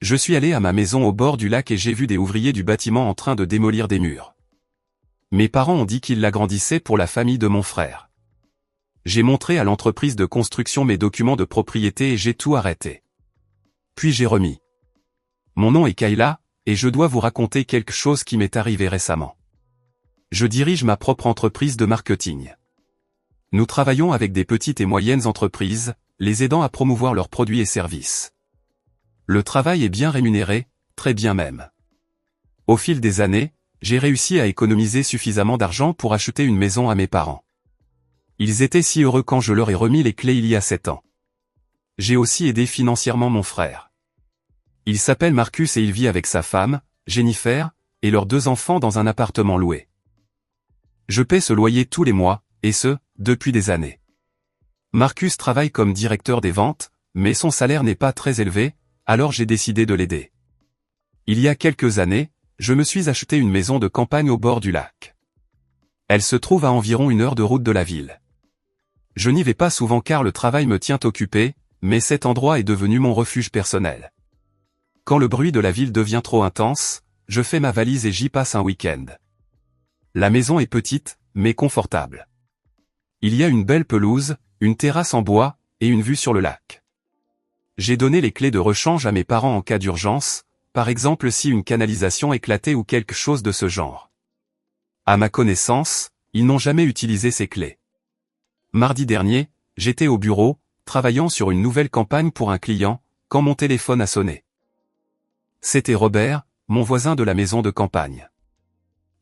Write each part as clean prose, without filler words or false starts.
Je suis allé à ma maison au bord du lac et j'ai vu des ouvriers du bâtiment en train de démolir des murs. Mes parents ont dit qu'ils l'agrandissaient pour la famille de mon frère. J'ai montré à l'entreprise de construction mes documents de propriété et j'ai tout arrêté. Puis j'ai remis. Mon nom est Kayla, et je dois vous raconter quelque chose qui m'est arrivé récemment. Je dirige ma propre entreprise de marketing. Nous travaillons avec des petites et moyennes entreprises, les aidant à promouvoir leurs produits et services. Le travail est bien rémunéré, très bien même. Au fil des années, j'ai réussi à économiser suffisamment d'argent pour acheter une maison à mes parents. Ils étaient si heureux quand je leur ai remis les clés il y a 7 ans. J'ai aussi aidé financièrement mon frère. Il s'appelle Marcus et il vit avec sa femme, Jennifer, et leurs 2 enfants dans un appartement loué. Je paie ce loyer tous les mois, et ce, depuis des années. Marcus travaille comme directeur des ventes, mais son salaire n'est pas très élevé, alors j'ai décidé de l'aider. Il y a quelques années, je me suis acheté une maison de campagne au bord du lac. Elle se trouve à environ 1 heure de route de la ville. Je n'y vais pas souvent car le travail me tient occupé, mais cet endroit est devenu mon refuge personnel. Quand le bruit de la ville devient trop intense, je fais ma valise et j'y passe un week-end. La maison est petite, mais confortable. Il y a une belle pelouse, une terrasse en bois, et une vue sur le lac. J'ai donné les clés de rechange à mes parents en cas d'urgence, par exemple si une canalisation éclatait ou quelque chose de ce genre. À ma connaissance, ils n'ont jamais utilisé ces clés. Mardi dernier, j'étais au bureau, travaillant sur une nouvelle campagne pour un client, quand mon téléphone a sonné. C'était Robert, mon voisin de la maison de campagne.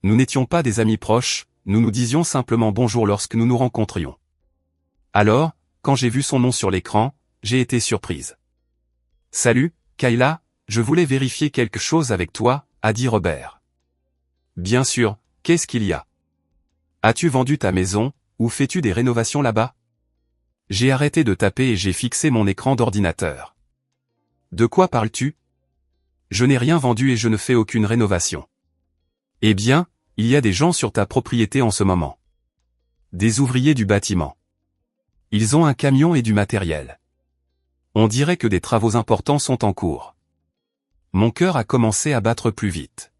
Nous n'étions pas des amis proches, nous nous disions simplement bonjour lorsque nous nous rencontrions. Alors, quand j'ai vu son nom sur l'écran, j'ai été surprise. « Salut, Kayla, je voulais vérifier quelque chose avec toi, » a dit Robert. « Bien sûr, qu'est-ce qu'il y a? As-tu vendu ta maison, ou fais-tu des rénovations là-bas ?» J'ai arrêté de taper et j'ai fixé mon écran d'ordinateur. « De quoi parles-tu? Je n'ai rien vendu et je ne fais aucune rénovation. » Eh bien, il y a des gens sur ta propriété en ce moment. Des ouvriers du bâtiment. Ils ont un camion et du matériel. On dirait que des travaux importants sont en cours. Mon cœur a commencé à battre plus vite.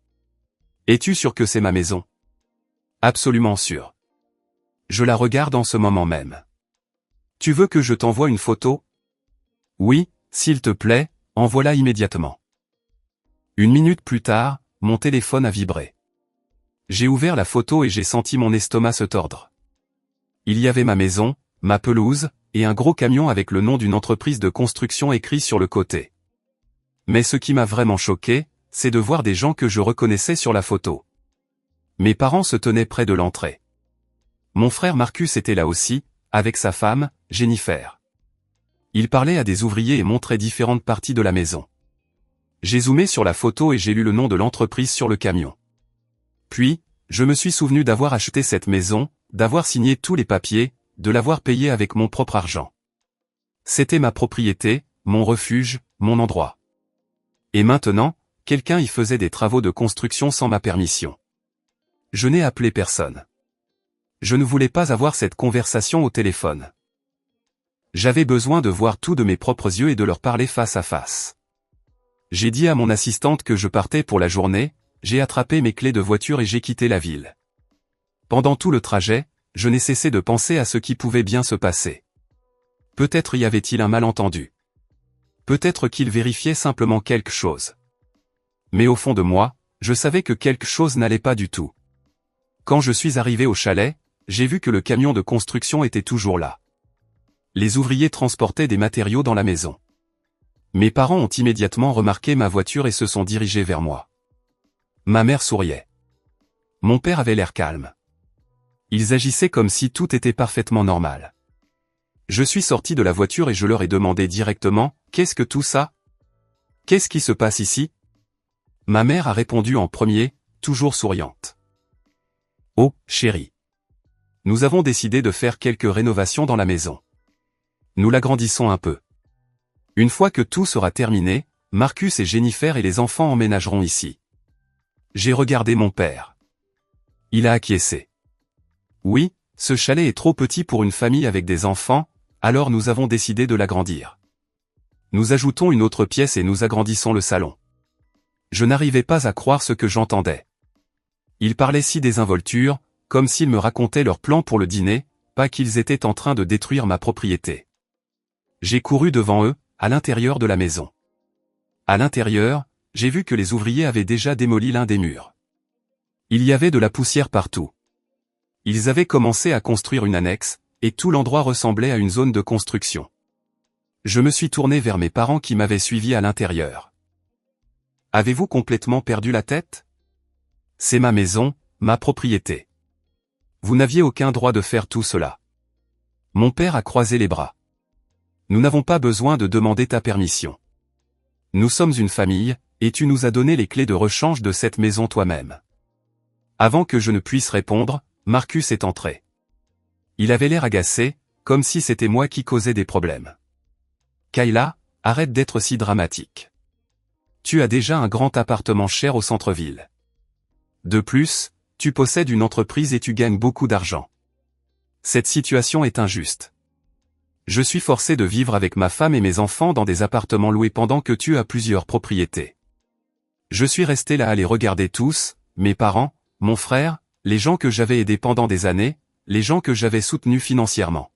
Es-tu sûr que c'est ma maison? Absolument sûr. Je la regarde en ce moment même. Tu veux que je t'envoie une photo? Oui, s'il te plaît, envoie-la immédiatement. 1 minute plus tard, mon téléphone a vibré. J'ai ouvert la photo et j'ai senti mon estomac se tordre. Il y avait ma maison, ma pelouse, et un gros camion avec le nom d'une entreprise de construction écrit sur le côté. Mais ce qui m'a vraiment choqué, c'est de voir des gens que je reconnaissais sur la photo. Mes parents se tenaient près de l'entrée. Mon frère Marcus était là aussi, avec sa femme, Jennifer. Il parlait à des ouvriers et montrait différentes parties de la maison. J'ai zoomé sur la photo et j'ai lu le nom de l'entreprise sur le camion. Puis, je me suis souvenu d'avoir acheté cette maison, d'avoir signé tous les papiers, de l'avoir payée avec mon propre argent. C'était ma propriété, mon refuge, mon endroit. Et maintenant, quelqu'un y faisait des travaux de construction sans ma permission. Je n'ai appelé personne. Je ne voulais pas avoir cette conversation au téléphone. J'avais besoin de voir tout de mes propres yeux et de leur parler face à face. J'ai dit à mon assistante que je partais pour la journée, j'ai attrapé mes clés de voiture et j'ai quitté la ville. Pendant tout le trajet, je n'ai cessé de penser à ce qui pouvait bien se passer. Peut-être y avait-il un malentendu. Peut-être qu'il vérifiait simplement quelque chose. Mais au fond de moi, je savais que quelque chose n'allait pas du tout. Quand je suis arrivé au chalet, j'ai vu que le camion de construction était toujours là. Les ouvriers transportaient des matériaux dans la maison. Mes parents ont immédiatement remarqué ma voiture et se sont dirigés vers moi. Ma mère souriait. Mon père avait l'air calme. Ils agissaient comme si tout était parfaitement normal. Je suis sorti de la voiture et je leur ai demandé directement, « Qu'est-ce que tout ça? Qu'est-ce qui se passe ici ?» Ma mère a répondu en premier, toujours souriante. « Oh, chérie. Nous avons décidé de faire quelques rénovations dans la maison. Nous l'agrandissons un peu. Une fois que tout sera terminé, Marcus et Jennifer et les enfants emménageront ici. » J'ai regardé mon père. Il a acquiescé. Oui, ce chalet est trop petit pour une famille avec des enfants, alors nous avons décidé de l'agrandir. Nous ajoutons une autre pièce et nous agrandissons le salon. Je n'arrivais pas à croire ce que j'entendais. Ils parlaient si désinvolture, comme s'ils me racontaient leur plan pour le dîner, pas qu'ils étaient en train de détruire ma propriété. J'ai couru devant eux, à l'intérieur de la maison. À l'intérieur, j'ai vu que les ouvriers avaient déjà démoli l'un des murs. Il y avait de la poussière partout. Ils avaient commencé à construire une annexe, et tout l'endroit ressemblait à une zone de construction. Je me suis tourné vers mes parents qui m'avaient suivi à l'intérieur. Avez-vous complètement perdu la tête? C'est ma maison, ma propriété. Vous n'aviez aucun droit de faire tout cela. Mon père a croisé les bras. Nous n'avons pas besoin de demander ta permission. Nous sommes une famille, et tu nous as donné les clés de rechange de cette maison toi-même. Avant que je ne puisse répondre, Marcus est entré. Il avait l'air agacé, comme si c'était moi qui causais des problèmes. Kayla, arrête d'être si dramatique. Tu as déjà un grand appartement cher au centre-ville. De plus, tu possèdes une entreprise et tu gagnes beaucoup d'argent. Cette situation est injuste. Je suis forcé de vivre avec ma femme et mes enfants dans des appartements loués pendant que tu as plusieurs propriétés. Je suis resté là à les regarder tous, mes parents, mon frère, les gens que j'avais aidés pendant des années, les gens que j'avais soutenus financièrement.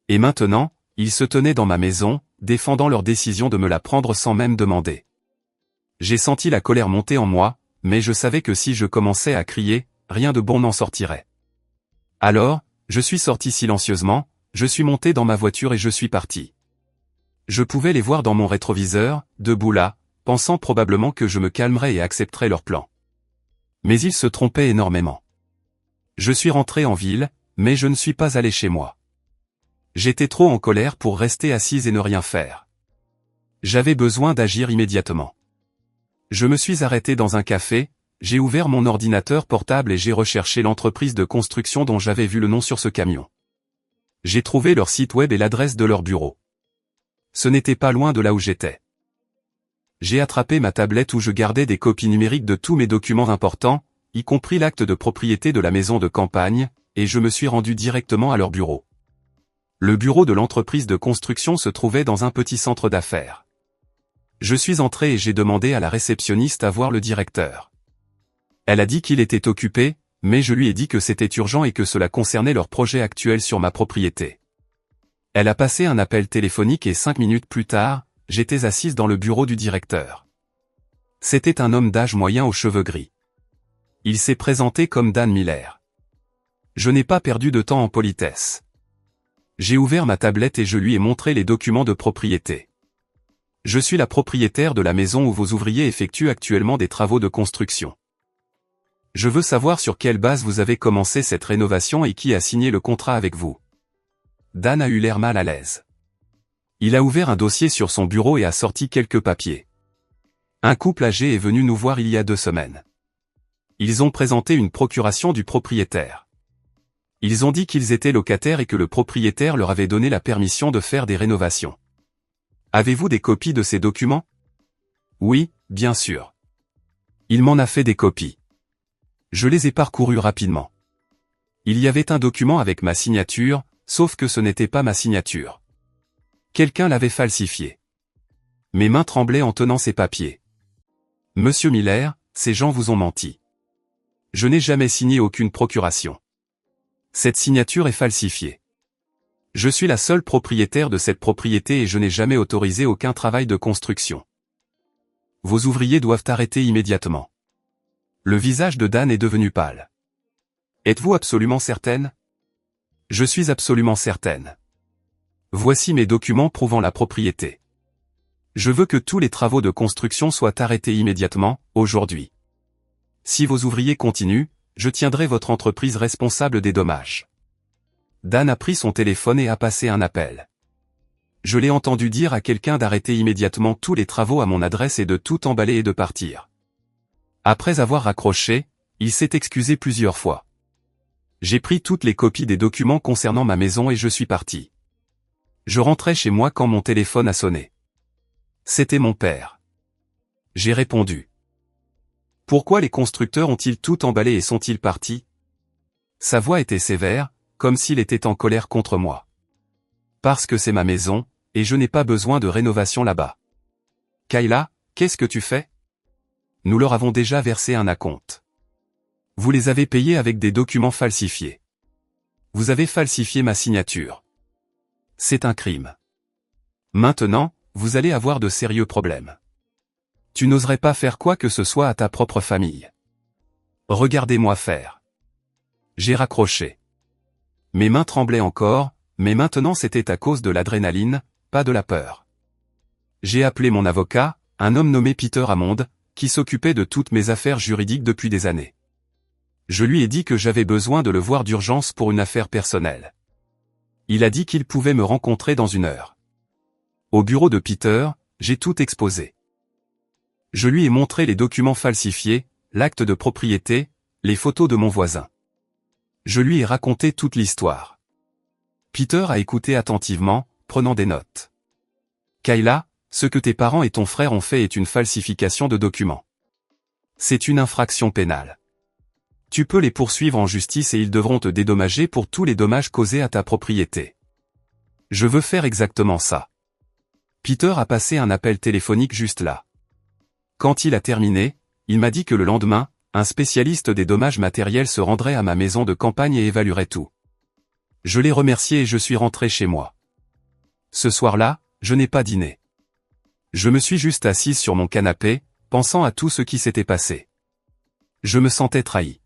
Et maintenant, ils se tenaient dans ma maison, défendant leur décision de me la prendre sans même demander. J'ai senti la colère monter en moi, mais je savais que si je commençais à crier, rien de bon n'en sortirait. Alors, je suis sorti silencieusement, je suis monté dans ma voiture et je suis parti. Je pouvais les voir dans mon rétroviseur, debout là, pensant probablement que je me calmerais et accepterais leur plan. Mais ils se trompaient énormément. Je suis rentré en ville, mais je ne suis pas allé chez moi. J'étais trop en colère pour rester assise et ne rien faire. J'avais besoin d'agir immédiatement. Je me suis arrêté dans un café, j'ai ouvert mon ordinateur portable et j'ai recherché l'entreprise de construction dont j'avais vu le nom sur ce camion. J'ai trouvé leur site web et l'adresse de leur bureau. Ce n'était pas loin de là où j'étais. J'ai attrapé ma tablette où je gardais des copies numériques de tous mes documents importants, y compris l'acte de propriété de la maison de campagne, et je me suis rendu directement à leur bureau. Le bureau de l'entreprise de construction se trouvait dans un petit centre d'affaires. Je suis entré et j'ai demandé à la réceptionniste à voir le directeur. Elle a dit qu'il était occupé, mais je lui ai dit que c'était urgent et que cela concernait leur projet actuel sur ma propriété. Elle a passé un appel téléphonique et 5 minutes plus tard, j'étais assise dans le bureau du directeur. C'était un homme d'âge moyen aux cheveux gris. Il s'est présenté comme Dan Miller. Je n'ai pas perdu de temps en politesse. J'ai ouvert ma tablette et je lui ai montré les documents de propriété. Je suis la propriétaire de la maison où vos ouvriers effectuent actuellement des travaux de construction. Je veux savoir sur quelle base vous avez commencé cette rénovation et qui a signé le contrat avec vous. Dan a eu l'air mal à l'aise. Il a ouvert un dossier sur son bureau et a sorti quelques papiers. Un couple âgé est venu nous voir il y a 2 semaines. Ils ont présenté une procuration du propriétaire. Ils ont dit qu'ils étaient locataires et que le propriétaire leur avait donné la permission de faire des rénovations. Avez-vous des copies de ces documents? Oui, bien sûr. Il m'en a fait des copies. Je les ai parcourus rapidement. Il y avait un document avec ma signature, sauf que ce n'était pas ma signature. Quelqu'un l'avait falsifié. Mes mains tremblaient en tenant ces papiers. Monsieur Miller, ces gens vous ont menti. Je n'ai jamais signé aucune procuration. Cette signature est falsifiée. Je suis la seule propriétaire de cette propriété et je n'ai jamais autorisé aucun travail de construction. Vos ouvriers doivent arrêter immédiatement. Le visage de Dan est devenu pâle. Êtes-vous absolument certaine? Je suis absolument certaine. Voici mes documents prouvant la propriété. Je veux que tous les travaux de construction soient arrêtés immédiatement, aujourd'hui. Si vos ouvriers continuent, je tiendrai votre entreprise responsable des dommages. Dan a pris son téléphone et a passé un appel. Je l'ai entendu dire à quelqu'un d'arrêter immédiatement tous les travaux à mon adresse et de tout emballer et de partir. Après avoir raccroché, il s'est excusé plusieurs fois. J'ai pris toutes les copies des documents concernant ma maison et je suis parti. Je rentrais chez moi quand mon téléphone a sonné. C'était mon père. J'ai répondu. Pourquoi les constructeurs ont-ils tout emballé et sont-ils partis? Sa voix était sévère, comme s'il était en colère contre moi. Parce que c'est ma maison, et je n'ai pas besoin de rénovation là-bas. Kayla, qu'est-ce que tu fais? Nous leur avons déjà versé un acompte. Vous les avez payés avec des documents falsifiés. Vous avez falsifié ma signature. C'est un crime. Maintenant, vous allez avoir de sérieux problèmes. Tu n'oserais pas faire quoi que ce soit à ta propre famille. Regardez-moi faire. J'ai raccroché. Mes mains tremblaient encore, mais maintenant c'était à cause de l'adrénaline, pas de la peur. J'ai appelé mon avocat, un homme nommé Peter Hammond, qui s'occupait de toutes mes affaires juridiques depuis des années. Je lui ai dit que j'avais besoin de le voir d'urgence pour une affaire personnelle. Il a dit qu'il pouvait me rencontrer dans 1 heure. Au bureau de Peter, j'ai tout exposé. Je lui ai montré les documents falsifiés, l'acte de propriété, les photos de mon voisin. Je lui ai raconté toute l'histoire. Peter a écouté attentivement, prenant des notes. Kayla, ce que tes parents et ton frère ont fait est une falsification de documents. C'est une infraction pénale. Tu peux les poursuivre en justice et ils devront te dédommager pour tous les dommages causés à ta propriété. Je veux faire exactement ça. Peter a passé un appel téléphonique juste là. Quand il a terminé, il m'a dit que le lendemain, un spécialiste des dommages matériels se rendrait à ma maison de campagne et évaluerait tout. Je l'ai remercié et je suis rentré chez moi. Ce soir-là, je n'ai pas dîné. Je me suis juste assise sur mon canapé, pensant à tout ce qui s'était passé. Je me sentais trahi.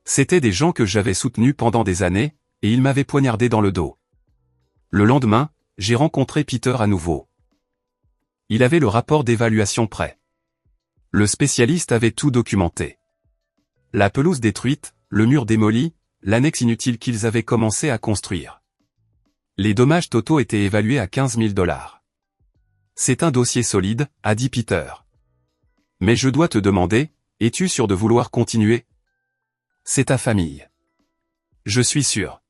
C'étaient des gens que j'avais soutenus pendant des années, et ils m'avaient poignardé dans le dos. Le lendemain, j'ai rencontré Peter à nouveau. Il avait le rapport d'évaluation prêt. Le spécialiste avait tout documenté. La pelouse détruite, le mur démoli, l'annexe inutile qu'ils avaient commencé à construire. Les dommages totaux étaient évalués à 15 000 $. C'est un dossier solide, a dit Peter. Mais je dois te demander, es-tu sûr de vouloir continuer? C'est ta famille. Je suis sûr.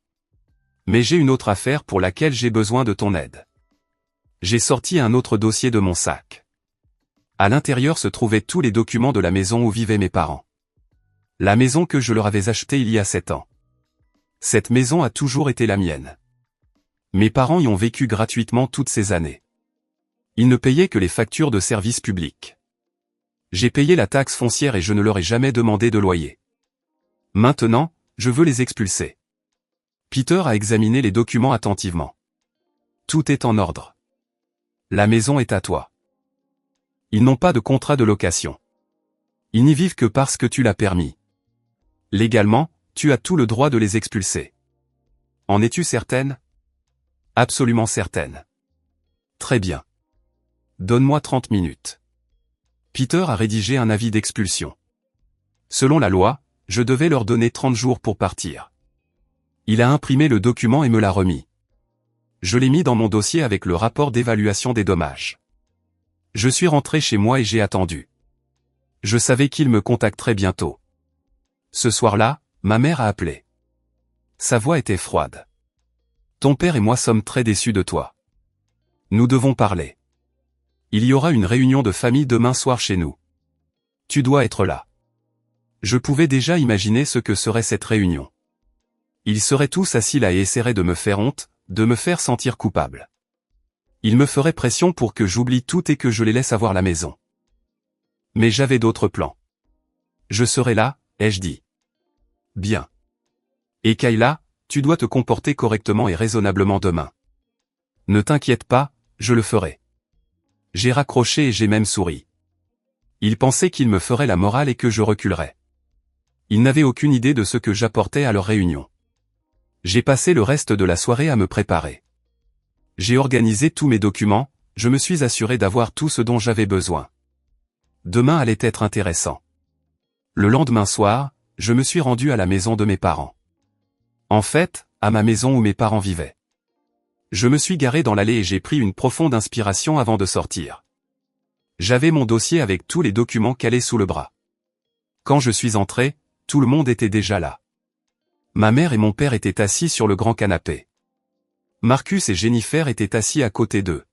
Mais j'ai une autre affaire pour laquelle j'ai besoin de ton aide. J'ai sorti un autre dossier de mon sac. À l'intérieur se trouvaient tous les documents de la maison où vivaient mes parents. La maison que je leur avais achetée il y a 7 ans. Cette maison a toujours été la mienne. Mes parents y ont vécu gratuitement toutes ces années. Ils ne payaient que les factures de services publics. J'ai payé la taxe foncière et je ne leur ai jamais demandé de loyer. Maintenant, je veux les expulser. Peter a examiné les documents attentivement. Tout est en ordre. La maison est à toi. Ils n'ont pas de contrat de location. Ils n'y vivent que parce que tu l'as permis. Légalement, tu as tout le droit de les expulser. En es-tu certaine? Absolument certaine. Très bien. Donne-moi 30 minutes. Peter a rédigé un avis d'expulsion. Selon la loi, je devais leur donner 30 jours pour partir. Il a imprimé le document et me l'a remis. Je l'ai mis dans mon dossier avec le rapport d'évaluation des dommages. Je suis rentré chez moi et j'ai attendu. Je savais qu'il me contacterait bientôt. Ce soir-là, ma mère a appelé. Sa voix était froide. Ton père et moi sommes très déçus de toi. Nous devons parler. Il y aura une réunion de famille demain soir chez nous. Tu dois être là. Je pouvais déjà imaginer ce que serait cette réunion. Ils seraient tous assis là et essaieraient de me faire honte, de me faire sentir coupable. Ils me feraient pression pour que j'oublie tout et que je les laisse avoir la maison. Mais j'avais d'autres plans. Je serai là, ai-je dit. Bien. Et Kayla, tu dois te comporter correctement et raisonnablement demain. Ne t'inquiète pas, je le ferai. J'ai raccroché et j'ai même souri. Ils pensaient qu'ils me feraient la morale et que je reculerais. Ils n'avaient aucune idée de ce que j'apportais à leur réunion. J'ai passé le reste de la soirée à me préparer. J'ai organisé tous mes documents, je me suis assuré d'avoir tout ce dont j'avais besoin. Demain allait être intéressant. Le lendemain soir, je me suis rendu à la maison de mes parents. En fait, à ma maison où mes parents vivaient. Je me suis garé dans l'allée et j'ai pris une profonde inspiration avant de sortir. J'avais mon dossier avec tous les documents calés sous le bras. Quand je suis entré, tout le monde était déjà là. Ma mère et mon père étaient assis sur le grand canapé. Marcus et Jennifer étaient assis à côté d'eux.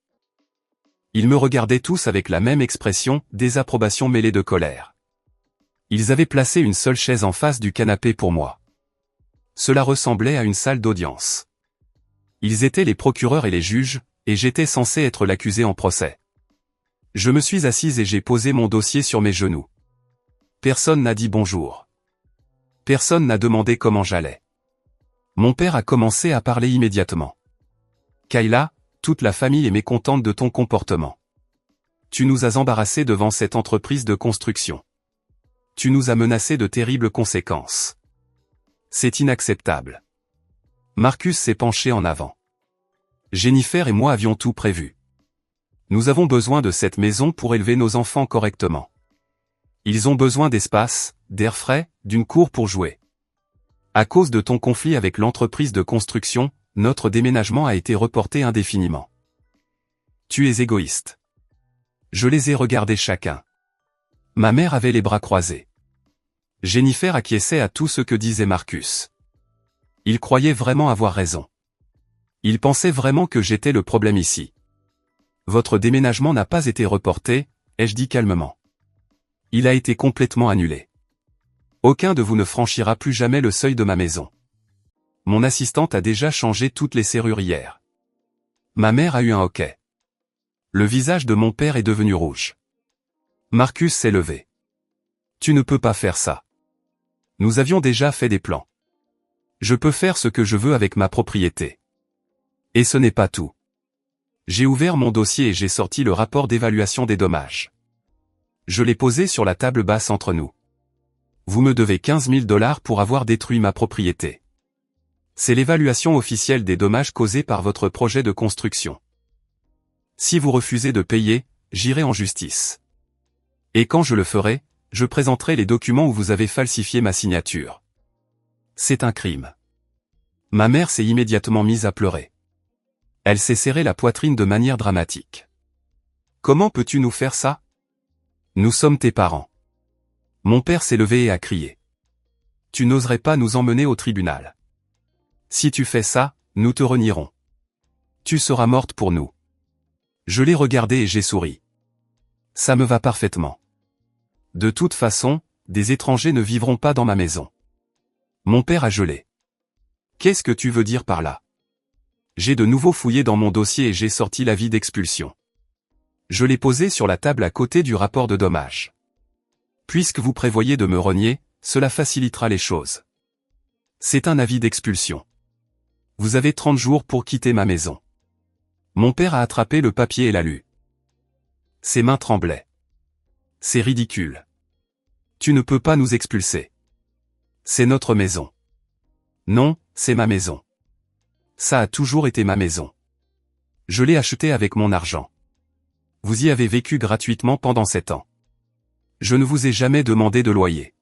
Ils me regardaient tous avec la même expression, désapprobation mêlée de colère. Ils avaient placé une seule chaise en face du canapé pour moi. Cela ressemblait à une salle d'audience. Ils étaient les procureurs et les juges, et j'étais censé être l'accusé en procès. Je me suis assise et j'ai posé mon dossier sur mes genoux. Personne n'a dit bonjour. Personne n'a demandé comment j'allais. Mon père a commencé à parler immédiatement. Kayla, toute la famille est mécontente de ton comportement. Tu nous as embarrassés devant cette entreprise de construction. Tu nous as menacés de terribles conséquences. C'est inacceptable. Marcus s'est penché en avant. Jennifer et moi avions tout prévu. Nous avons besoin de cette maison pour élever nos enfants correctement. Ils ont besoin d'espace, d'air frais, d'une cour pour jouer. À cause de ton conflit avec l'entreprise de construction, notre déménagement a été reporté indéfiniment. Tu es égoïste. Je les ai regardés chacun. Ma mère avait les bras croisés. Jennifer acquiesçait à tout ce que disait Marcus. Il croyait vraiment avoir raison. Il pensait vraiment que j'étais le problème ici. Votre déménagement n'a pas été reporté, ai-je dit calmement. Il a été complètement annulé. Aucun de vous ne franchira plus jamais le seuil de ma maison. Mon assistante a déjà changé toutes les serrures hier. Ma mère a eu un hoquet. Le visage de mon père est devenu rouge. Marcus s'est levé. Tu ne peux pas faire ça. Nous avions déjà fait des plans. Je peux faire ce que je veux avec ma propriété. Et ce n'est pas tout. J'ai ouvert mon dossier et j'ai sorti le rapport d'évaluation des dommages. Je l'ai posé sur la table basse entre nous. Vous me devez 15 000 $ pour avoir détruit ma propriété. C'est l'évaluation officielle des dommages causés par votre projet de construction. Si vous refusez de payer, j'irai en justice. Et quand je le ferai, je présenterai les documents où vous avez falsifié ma signature. C'est un crime. Ma mère s'est immédiatement mise à pleurer. Elle s'est serré la poitrine de manière dramatique. Comment peux-tu nous faire ça? Nous sommes tes parents. Mon père s'est levé et a crié. Tu n'oserais pas nous emmener au tribunal. Si tu fais ça, nous te renierons. Tu seras morte pour nous. Je l'ai regardé et j'ai souri. Ça me va parfaitement. De toute façon, des étrangers ne vivront pas dans ma maison. Mon père a gelé. Qu'est-ce que tu veux dire par là? J'ai de nouveau fouillé dans mon dossier et j'ai sorti l'avis d'expulsion. Je l'ai posé sur la table à côté du rapport de dommages. Puisque vous prévoyez de me renier, cela facilitera les choses. C'est un avis d'expulsion. Vous avez 30 jours pour quitter ma maison. Mon père a attrapé le papier et l'a lu. Ses mains tremblaient. C'est ridicule. Tu ne peux pas nous expulser. C'est notre maison. Non, c'est ma maison. Ça a toujours été ma maison. Je l'ai achetée avec mon argent. Vous y avez vécu gratuitement pendant 7 ans. Je ne vous ai jamais demandé de loyer.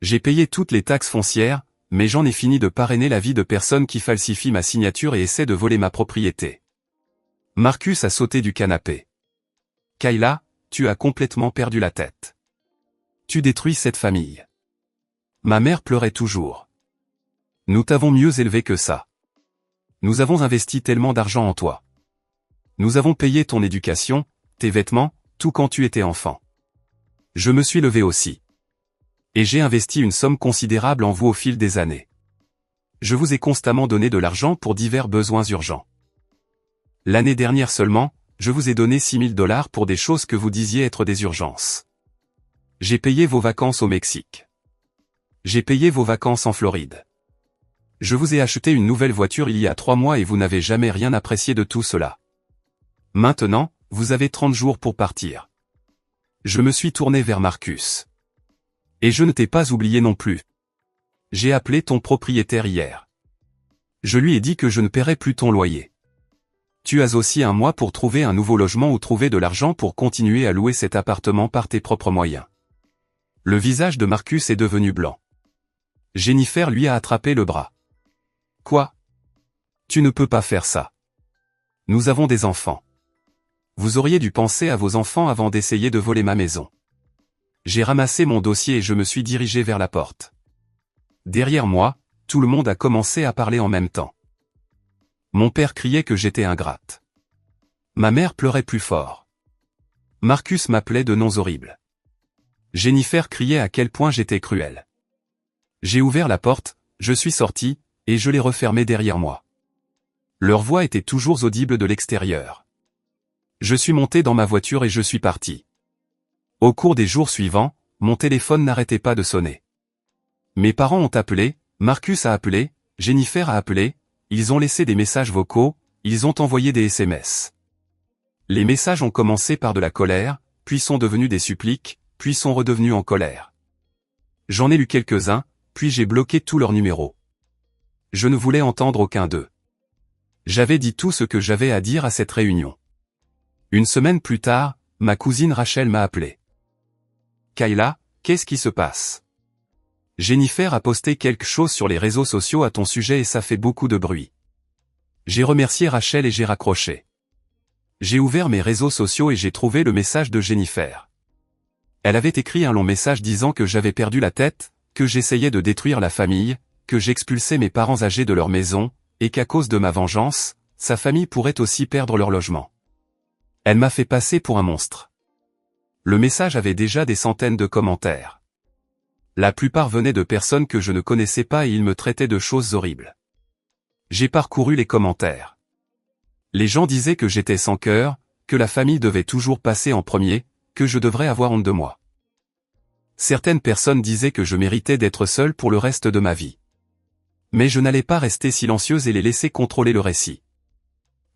J'ai payé toutes les taxes foncières, mais j'en ai fini de parrainer la vie de personnes qui falsifient ma signature et essaient de voler ma propriété. Marcus a sauté du canapé. Kayla, tu as complètement perdu la tête. Tu détruis cette famille. Ma mère pleurait toujours. Nous t'avons mieux élevé que ça. Nous avons investi tellement d'argent en toi. Nous avons payé ton éducation, tes vêtements, tout quand tu étais enfant. Je me suis levé aussi. Et j'ai investi une somme considérable en vous au fil des années. Je vous ai constamment donné de l'argent pour divers besoins urgents. L'année dernière seulement, je vous ai donné 6 000 $ pour des choses que vous disiez être des urgences. J'ai payé vos vacances au Mexique. J'ai payé vos vacances en Floride. Je vous ai acheté une nouvelle voiture il y a 3 mois et vous n'avez jamais rien apprécié de tout cela. Maintenant, vous avez 30 jours pour partir. Je me suis tourné vers Marcus. Et je ne t'ai pas oublié non plus. J'ai appelé ton propriétaire hier. Je lui ai dit que je ne paierais plus ton loyer. Tu as aussi 1 mois pour trouver un nouveau logement ou trouver de l'argent pour continuer à louer cet appartement par tes propres moyens. Le visage de Marcus est devenu blanc. Jennifer lui a attrapé le bras. Quoi? Tu ne peux pas faire ça. Nous avons des enfants. Vous auriez dû penser à vos enfants avant d'essayer de voler ma maison. J'ai ramassé mon dossier et je me suis dirigé vers la porte. Derrière moi, tout le monde a commencé à parler en même temps. Mon père criait que j'étais ingrate. Ma mère pleurait plus fort. Marcus m'appelait de noms horribles. Jennifer criait à quel point j'étais cruel. J'ai ouvert la porte, je suis sorti, et je l'ai refermée derrière moi. Leur voix était toujours audible de l'extérieur. Je suis monté dans ma voiture et je suis parti. Au cours des jours suivants, mon téléphone n'arrêtait pas de sonner. Mes parents ont appelé, Marcus a appelé, Jennifer a appelé, ils ont laissé des messages vocaux, ils ont envoyé des SMS. Les messages ont commencé par de la colère, puis sont devenus des suppliques, puis sont redevenus en colère. J'en ai lu quelques-uns, puis j'ai bloqué tous leurs numéros. Je ne voulais entendre aucun d'eux. J'avais dit tout ce que j'avais à dire à cette réunion. Une semaine plus tard, ma cousine Rachel m'a appelé. Kayla, qu'est-ce qui se passe? Jennifer a posté quelque chose sur les réseaux sociaux à ton sujet et ça fait beaucoup de bruit. J'ai remercié Rachel et j'ai raccroché. J'ai ouvert mes réseaux sociaux et j'ai trouvé le message de Jennifer. Elle avait écrit un long message disant que j'avais perdu la tête, que j'essayais de détruire la famille, que j'expulsais mes parents âgés de leur maison, et qu'à cause de ma vengeance, sa famille pourrait aussi perdre leur logement. Elle m'a fait passer pour un monstre. Le message avait déjà des centaines de commentaires. La plupart venaient de personnes que je ne connaissais pas et ils me traitaient de choses horribles. J'ai parcouru les commentaires. Les gens disaient que j'étais sans cœur, que la famille devait toujours passer en premier, que je devrais avoir honte de moi. Certaines personnes disaient que je méritais d'être seul pour le reste de ma vie. Mais je n'allais pas rester silencieuse et les laisser contrôler le récit.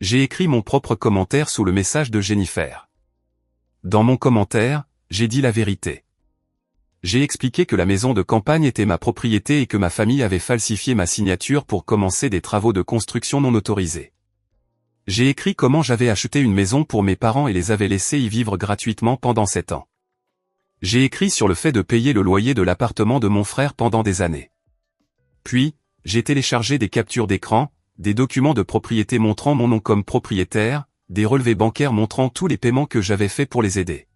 J'ai écrit mon propre commentaire sous le message de Jennifer. Dans mon commentaire, j'ai dit la vérité. J'ai expliqué que la maison de campagne était ma propriété et que ma famille avait falsifié ma signature pour commencer des travaux de construction non autorisés. J'ai écrit comment j'avais acheté une maison pour mes parents et les avais laissés y vivre gratuitement pendant 7 ans. J'ai écrit sur le fait de payer le loyer de l'appartement de mon frère pendant des années. Puis, j'ai téléchargé des captures d'écran, des documents de propriété montrant mon nom comme propriétaire, des relevés bancaires montrant tous les paiements que j'avais faits pour les aider.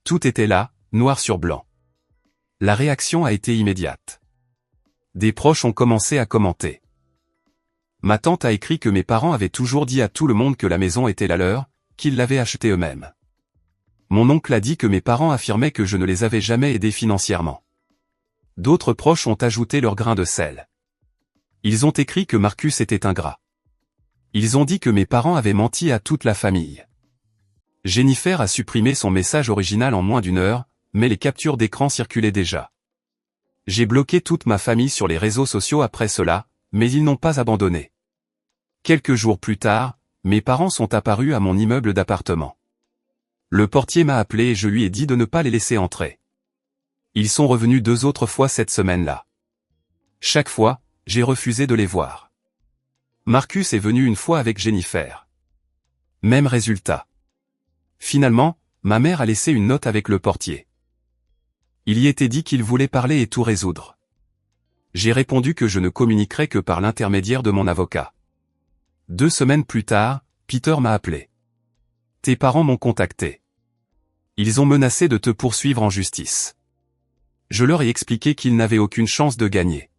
Tout était là, noir sur blanc. La réaction a été immédiate. Des proches ont commencé à commenter. Ma tante a écrit que mes parents avaient toujours dit à tout le monde que la maison était la leur, qu'ils l'avaient achetée eux-mêmes. Mon oncle a dit que mes parents affirmaient que je ne les avais jamais aidés financièrement. D'autres proches ont ajouté leur grain de sel. Ils ont écrit que Marcus était ingrat. Ils ont dit que mes parents avaient menti à toute la famille. Jennifer a supprimé son message original en moins d'1 heure, mais les captures d'écran circulaient déjà. J'ai bloqué toute ma famille sur les réseaux sociaux après cela, mais ils n'ont pas abandonné. Quelques jours plus tard, mes parents sont apparus à mon immeuble d'appartement. Le portier m'a appelé et je lui ai dit de ne pas les laisser entrer. Ils sont revenus 2 autres fois cette semaine-là. Chaque fois, j'ai refusé de les voir. Marcus est venu une fois avec Jennifer. Même résultat. Finalement, ma mère a laissé une note avec le portier. Il y était dit qu'il voulait parler et tout résoudre. J'ai répondu que je ne communiquerais que par l'intermédiaire de mon avocat. 2 semaines plus tard, Peter m'a appelé. Tes parents m'ont contacté. Ils ont menacé de te poursuivre en justice. Je leur ai expliqué qu'ils n'avaient aucune chance de gagner.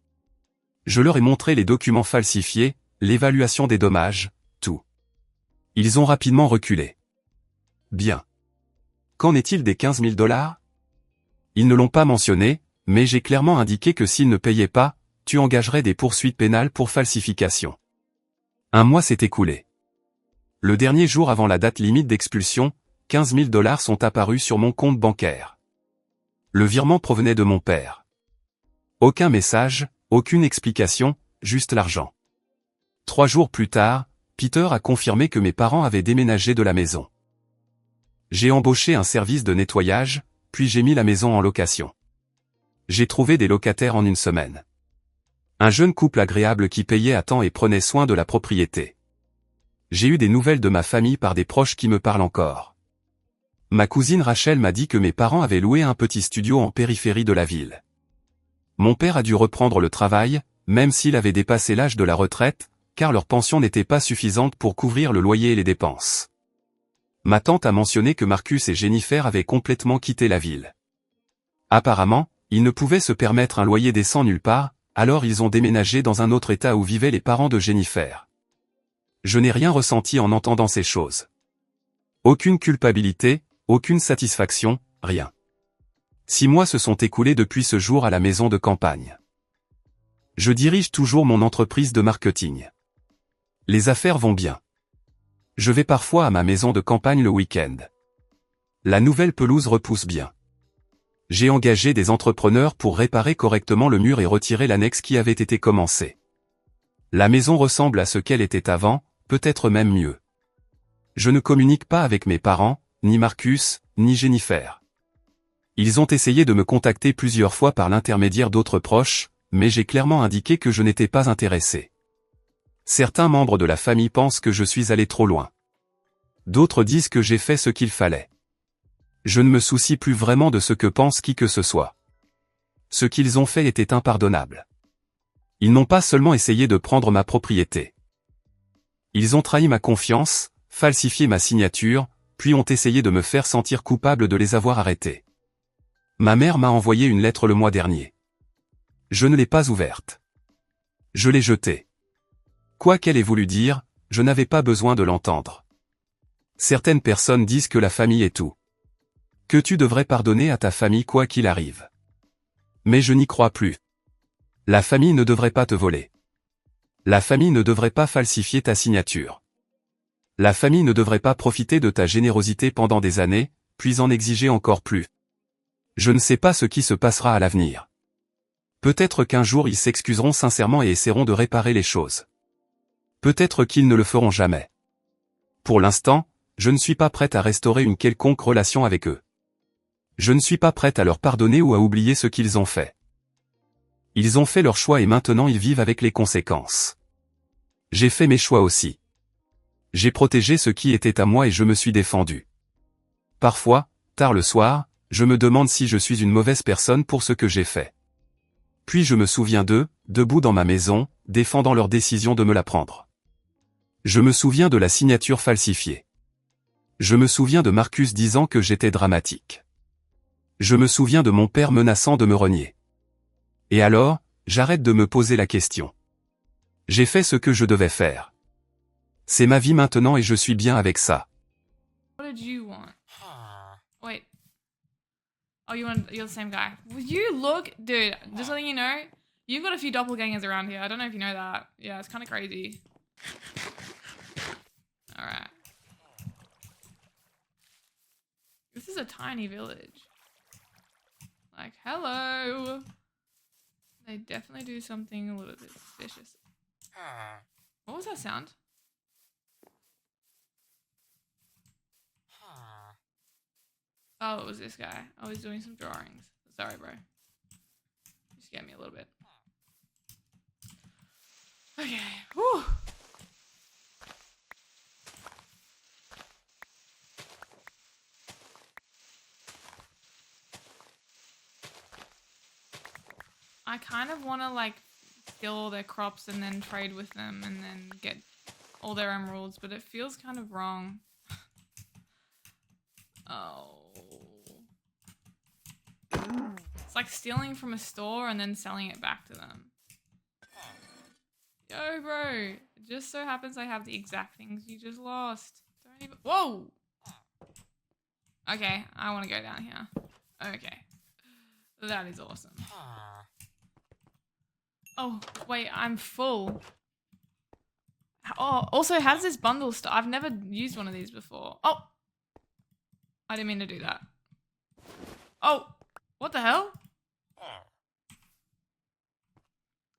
Je leur ai montré les documents falsifiés, l'évaluation des dommages, tout. Ils ont rapidement reculé. Bien. Qu'en est-il des 15 000 $? Ils ne l'ont pas mentionné, mais j'ai clairement indiqué que s'ils ne payaient pas, tu engagerais des poursuites pénales pour falsification. 1 mois s'est écoulé. Le dernier jour avant la date limite d'expulsion, 15 000 $ sont apparus sur mon compte bancaire. Le virement provenait de mon père. Aucun message, aucune explication, juste l'argent. 3 jours plus tard, Peter a confirmé que mes parents avaient déménagé de la maison. J'ai embauché un service de nettoyage, puis j'ai mis la maison en location. J'ai trouvé des locataires en 1 semaine. Un jeune couple agréable qui payait à temps et prenait soin de la propriété. J'ai eu des nouvelles de ma famille par des proches qui me parlent encore. Ma cousine Rachel m'a dit que mes parents avaient loué un petit studio en périphérie de la ville. Mon père a dû reprendre le travail, même s'il avait dépassé l'âge de la retraite, car leur pension n'était pas suffisante pour couvrir le loyer et les dépenses. Ma tante a mentionné que Marcus et Jennifer avaient complètement quitté la ville. Apparemment, ils ne pouvaient se permettre un loyer décent nulle part, alors ils ont déménagé dans un autre état où vivaient les parents de Jennifer. Je n'ai rien ressenti en entendant ces choses. Aucune culpabilité, aucune satisfaction, rien. 6 mois se sont écoulés depuis ce jour à la maison de campagne. Je dirige toujours mon entreprise de marketing. Les affaires vont bien. Je vais parfois à ma maison de campagne le week-end. La nouvelle pelouse repousse bien. J'ai engagé des entrepreneurs pour réparer correctement le mur et retirer l'annexe qui avait été commencée. La maison ressemble à ce qu'elle était avant, peut-être même mieux. Je ne communique pas avec mes parents, ni Marcus, ni Jennifer. Ils ont essayé de me contacter plusieurs fois par l'intermédiaire d'autres proches, mais j'ai clairement indiqué que je n'étais pas intéressé. Certains membres de la famille pensent que je suis allé trop loin. D'autres disent que j'ai fait ce qu'il fallait. Je ne me soucie plus vraiment de ce que pense qui que ce soit. Ce qu'ils ont fait était impardonnable. Ils n'ont pas seulement essayé de prendre ma propriété. Ils ont trahi ma confiance, falsifié ma signature, puis ont essayé de me faire sentir coupable de les avoir arrêtés. Ma mère m'a envoyé une lettre le mois dernier. Je ne l'ai pas ouverte. Je l'ai jetée. Quoi qu'elle ait voulu dire, je n'avais pas besoin de l'entendre. Certaines personnes disent que la famille est tout. Que tu devrais pardonner à ta famille quoi qu'il arrive. Mais je n'y crois plus. La famille ne devrait pas te voler. La famille ne devrait pas falsifier ta signature. La famille ne devrait pas profiter de ta générosité pendant des années, puis en exiger encore plus. Je ne sais pas ce qui se passera à l'avenir. Peut-être qu'un jour ils s'excuseront sincèrement et essaieront de réparer les choses. Peut-être qu'ils ne le feront jamais. Pour l'instant, je ne suis pas prête à restaurer une quelconque relation avec eux. Je ne suis pas prête à leur pardonner ou à oublier ce qu'ils ont fait. Ils ont fait leur choix et maintenant ils vivent avec les conséquences. J'ai fait mes choix aussi. J'ai protégé ce qui était à moi et je me suis défendu. Parfois, tard le soir, je me demande si je suis une mauvaise personne pour ce que j'ai fait. Puis je me souviens d'eux, debout dans ma maison, défendant leur décision de me la prendre. Je me souviens de la signature falsifiée. Je me souviens de Marcus disant que j'étais dramatique. Je me souviens de mon père menaçant de me renier. Et alors, j'arrête de me poser la question. J'ai fait ce que je devais faire. C'est ma vie maintenant et je suis bien avec ça. What did you want? Wait. Oh, you're the same guy. Will you look, dude, just letting you know, you've got a few doppelgangers around here. I don't know if you know that. Yeah, it's kind of crazy. Alright. This is a tiny village. Like, hello. They definitely do something a little bit suspicious. What was that sound? Oh, it was this guy. Oh, he's doing some drawings. Sorry, bro. You scared me a little bit. Okay. Whew. I kind of want to, like, steal all their crops and then trade with them and then get all their emeralds, but it feels kind of wrong. Oh. It's like stealing from a store and then selling it back to them. Yo, bro. It just so happens I have the exact things you just lost. Don't even— Whoa! Okay, I want to go down here. Okay. That is awesome. Oh, wait, I'm full. Oh, also, how's this bundle stuff? I've never used one of these before. Oh! I didn't mean to do that. Oh! What the hell? I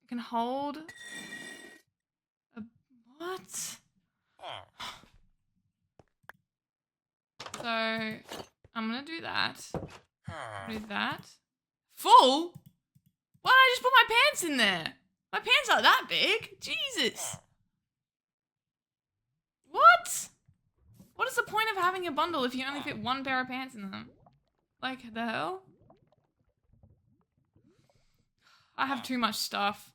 can hold... What? So, I'm gonna do that. Do that. Full? Why did I just put my pants in there? My pants aren't that big. Jesus. What? What is the point of having a bundle if you only fit one pair of pants in them? Like, the hell? I have too much stuff.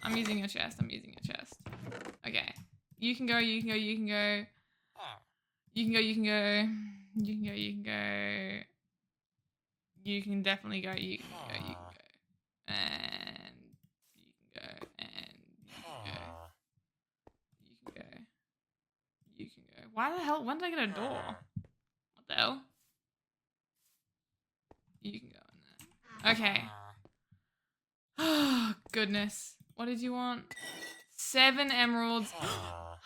I'm using your chest. I'm using your chest. Okay. You can go, you can go, you can go. You can go, you can go. You can go, you can go. You can definitely go, you can go, you can go. And you can go, and you can go. You can go. You can go. Why the hell? When did I get a door? What the hell? You can go in there. Okay. Oh, goodness. What did you want? 7 emeralds.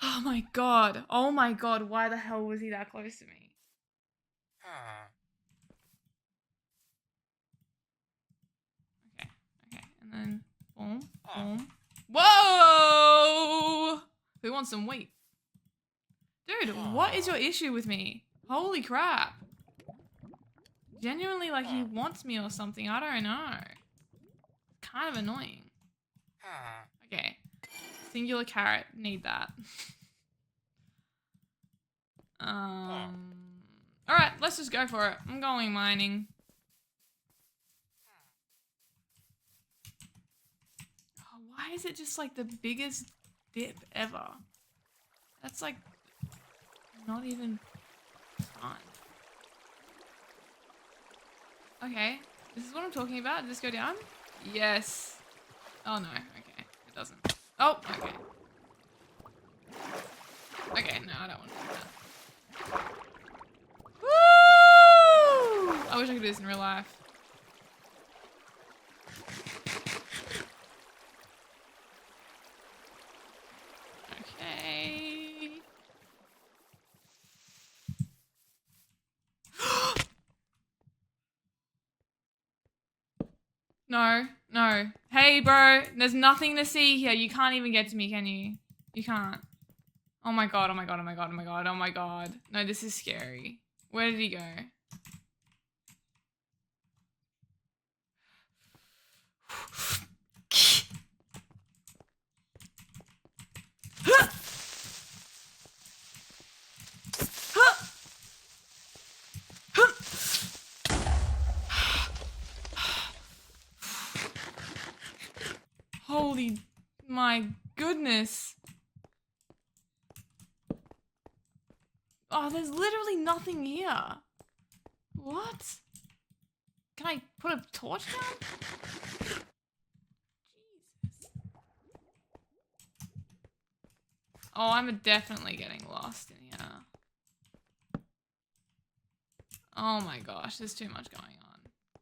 Oh my god. Oh my god. Why the hell was he that close to me? Okay. Okay. And then boom. Boom. Whoa! Who wants some wheat? Dude, what is your issue with me? Holy crap. Genuinely, like, he wants me or something. I don't know. Kind of annoying. Okay. Singular carrot. Need that. Alright, let's just go for it. I'm going mining. Oh, why is it just like the biggest dip ever? That's like not even fun. Okay, this is what I'm talking about. Did this go down? Yes. Oh no, okay, it doesn't. Oh, okay. Okay, no, I don't want to do that. Woo! I wish I could do this in real life. Okay. No, no. Hey, bro, there's nothing to see here. You can't even get to me, can you? You can't. Oh my god, oh my god, oh my god, oh my god, oh my god. No, this is scary. Where did he go? Holy, my goodness. Oh, there's literally nothing here. What? Can I put a torch down? Jesus. Oh, I'm definitely getting lost in here. Oh my gosh, there's too much going on.